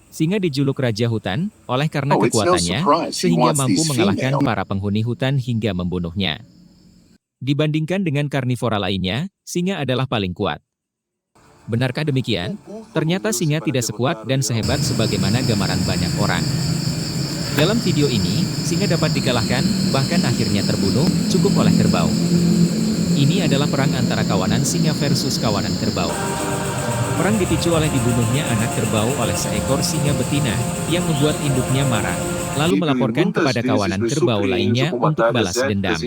Singa dijuluk Raja Hutan, oleh karena Oh, it's no kekuatannya, surprise he sehingga wants mampu these mengalahkan female. para penghuni hutan hingga membunuhnya. Dibandingkan dengan karnivora lainnya, singa adalah paling kuat. Benarkah demikian? Ternyata singa tidak sekuat dan sehebat sebagaimana gambaran banyak orang. Dalam video ini, singa dapat dikalahkan, bahkan akhirnya terbunuh, cukup oleh kerbau. Ini adalah perang antara kawanan singa versus kawanan kerbau. Perang dipicu oleh dibunuhnya anak kerbau oleh seekor singa betina, yang membuat induknya marah, lalu melaporkan kepada kawanan kerbau lainnya untuk balas dendam.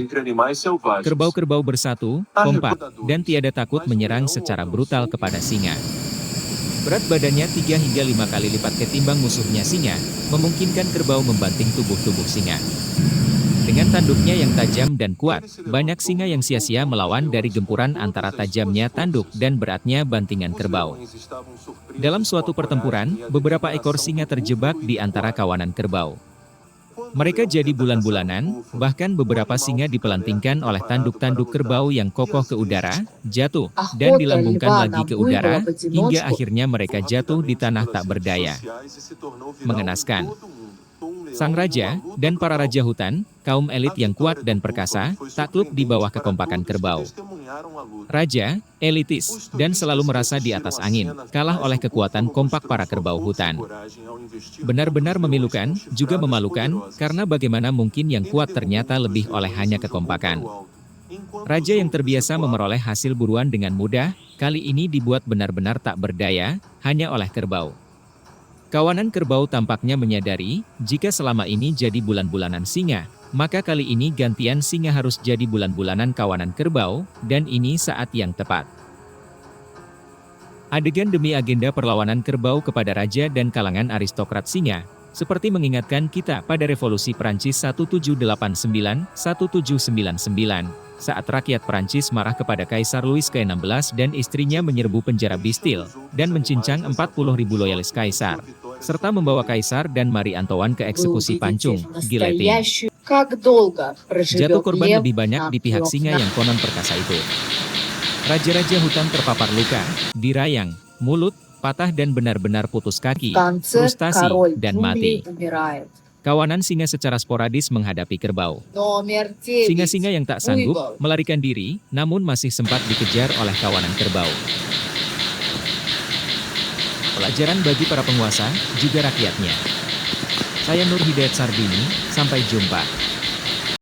Kerbau-kerbau bersatu, kompak, dan tiada takut menyerang secara brutal kepada singa. Berat badannya 3 hingga 5 kali lipat ketimbang musuhnya singa, memungkinkan kerbau membanting tubuh singa. Dengan tanduknya yang tajam dan kuat, banyak singa yang sia-sia melawan dari gempuran antara tajamnya tanduk dan beratnya bantingan kerbau. Dalam suatu pertempuran, beberapa ekor singa terjebak di antara kawanan kerbau. Mereka jadi bulan-bulanan, bahkan beberapa singa dipelantingkan oleh tanduk-tanduk kerbau yang kokoh ke udara, jatuh, dan dilambungkan lagi ke udara, hingga akhirnya mereka jatuh di tanah tak berdaya. Mengenaskan. Sang raja, dan para raja hutan, kaum elit yang kuat dan perkasa, takluk di bawah kekompakan kerbau. Raja, elitis, dan selalu merasa di atas angin, kalah oleh kekuatan kompak para kerbau hutan. Benar-benar memilukan, juga memalukan, karena bagaimana mungkin yang kuat ternyata lebih oleh hanya kekompakan. Raja yang terbiasa memperoleh hasil buruan dengan mudah, kali ini dibuat benar-benar tak berdaya, hanya oleh kerbau. Kawanan kerbau tampaknya menyadari, jika selama ini jadi bulan-bulanan singa, maka kali ini gantian singa harus jadi bulan-bulanan kawanan kerbau, dan ini saat yang tepat. Adegan demi agenda perlawanan kerbau kepada raja dan kalangan aristokrat singa, seperti mengingatkan kita pada revolusi Prancis 1789-1799, saat rakyat Prancis marah kepada Kaisar Louis ke-16 dan istrinya menyerbu penjara Bastille, dan mencincang 40.000 loyalis Kaisar, serta membawa Kaisar dan Marie Antoine ke eksekusi pancung, giletin. Jatuh korban lebih banyak di pihak singa yang konon perkasa itu. Raja-raja hutan terpapar luka, dirayang, mulut, patah dan benar-benar putus kaki, frustasi, dan mati. Kawanan singa secara sporadis menghadapi kerbau. Singa-singa yang tak sanggup, melarikan diri, namun masih sempat dikejar oleh kawanan kerbau. Pelajaran bagi para penguasa, juga rakyatnya. Saya Nur Hidayat Sarbini, sampai jumpa.